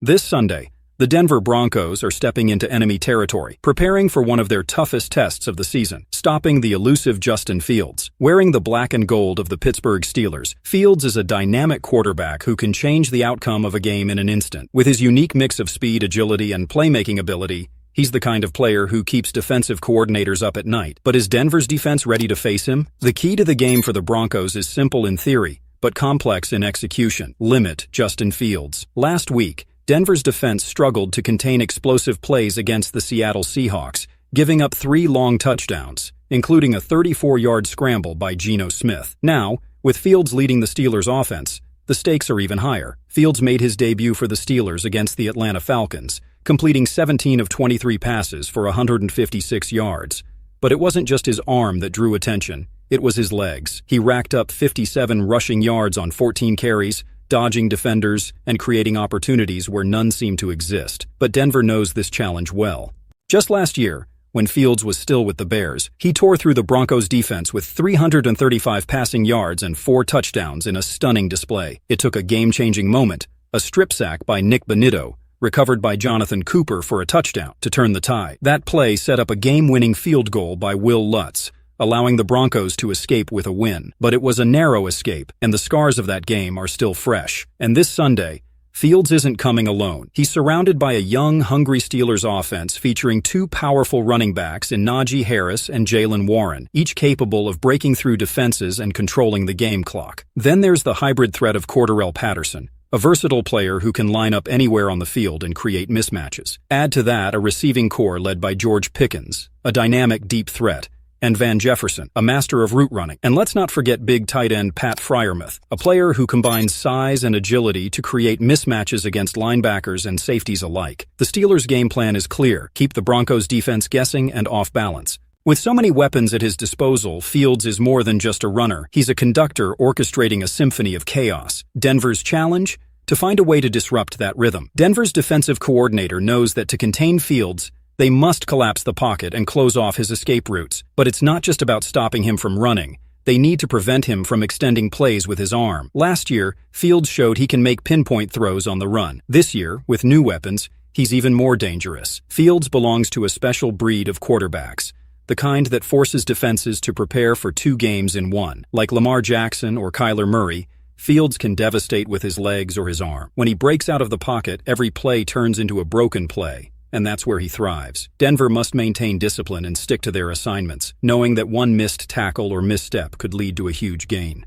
This Sunday, the Denver Broncos are stepping into enemy territory, preparing for one of their toughest tests of the season, stopping the elusive Justin Fields. Wearing the black and gold of the Pittsburgh Steelers, Fields is a dynamic quarterback who can change the outcome of a game in an instant. With his unique mix of speed, agility, and playmaking ability, he's the kind of player who keeps defensive coordinators up at night. But is Denver's defense ready to face him? The key to the game for the Broncos is simple in theory, but complex in execution. Limit Justin Fields. Last week, Denver's defense struggled to contain explosive plays against the Seattle Seahawks, giving up 3 long touchdowns, including a 34-yard scramble by Geno Smith. Now, with Fields leading the Steelers' offense, the stakes are even higher. Fields made his debut for the Steelers against the Atlanta Falcons, completing 17 of 23 passes for 156 yards. But it wasn't just his arm that drew attention, it was his legs. He racked up 57 rushing yards on 14 carries, dodging defenders and creating opportunities where none seemed to exist. But Denver knows this challenge well. Just last year, when Fields was still with the Bears, he tore through the Broncos' defense with 335 passing yards and 4 touchdowns in a stunning display. It took a game-changing moment, a strip sack by Nick Bonitto, recovered by Jonathan Cooper for a touchdown, to turn the tide. That play set up a game-winning field goal by Will Lutz, allowing the Broncos to escape with a win. But it was a narrow escape, and the scars of that game are still fresh. And this Sunday, Fields isn't coming alone. He's surrounded by a young, hungry Steelers offense featuring 2 powerful running backs in Najee Harris and Jaylen Warren, each capable of breaking through defenses and controlling the game clock. Then there's the hybrid threat of Cordarrelle Patterson, a versatile player who can line up anywhere on the field and create mismatches. Add to that a receiving core led by George Pickens, a dynamic deep threat, and Van Jefferson, a master of route running. And let's not forget big tight end Pat Freiermuth, a player who combines size and agility to create mismatches against linebackers and safeties alike. The Steelers' game plan is clear: keep the Broncos' defense guessing and off balance. With so many weapons at his disposal, Fields is more than just a runner. He's a conductor orchestrating a symphony of chaos. Denver's challenge? To find a way to disrupt that rhythm. Denver's defensive coordinator knows that to contain Fields, they must collapse the pocket and close off his escape routes. But it's not just about stopping him from running. They need to prevent him from extending plays with his arm. Last year, Fields showed he can make pinpoint throws on the run. This year, with new weapons, he's even more dangerous. Fields belongs to a special breed of quarterbacks, the kind that forces defenses to prepare for 2 games in one. Like Lamar Jackson or Kyler Murray, Fields can devastate with his legs or his arm. When he breaks out of the pocket, every play turns into a broken play. And that's where he thrives. Denver must maintain discipline and stick to their assignments, knowing that one missed tackle or misstep could lead to a huge gain.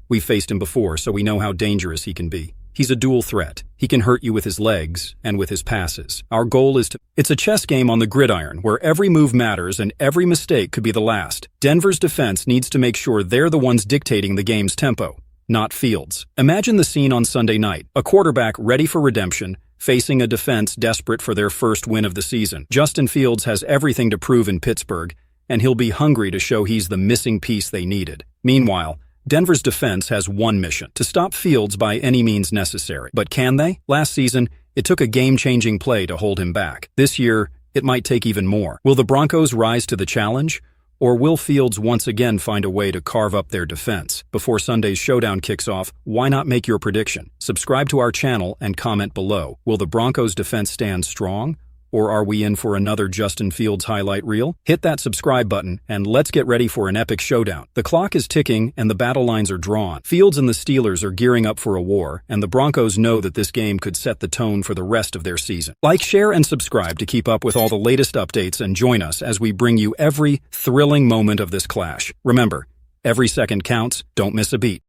We've faced him before, so we know how dangerous he can be. He's a dual threat. He can hurt you with his legs and with his passes. Our goal is It's a chess game on the gridiron where every move matters and every mistake could be the last. Denver's defense needs to make sure they're the ones dictating the game's tempo, not Fields. Imagine the scene on Sunday night: a quarterback ready for redemption, facing a defense desperate for their first win of the season. Justin Fields has everything to prove in Pittsburgh, and he'll be hungry to show he's the missing piece they needed. Meanwhile, Denver's defense has one mission: to stop Fields by any means necessary. But can they? Last season, it took a game-changing play to hold him back. This year, it might take even more. Will the Broncos rise to the challenge? Or will Fields once again find a way to carve up their defense? Before Sunday's showdown kicks off, why not make your prediction? Subscribe to our channel and comment below. Will the Broncos' defense stand strong? Or are we in for another Justin Fields highlight reel? Hit that subscribe button and let's get ready for an epic showdown. The clock is ticking and the battle lines are drawn. Fields and the Steelers are gearing up for a war, and the Broncos know that this game could set the tone for the rest of their season. Like, share, and subscribe to keep up with all the latest updates, and join us as we bring you every thrilling moment of this clash. Remember, every second counts. Don't miss a beat.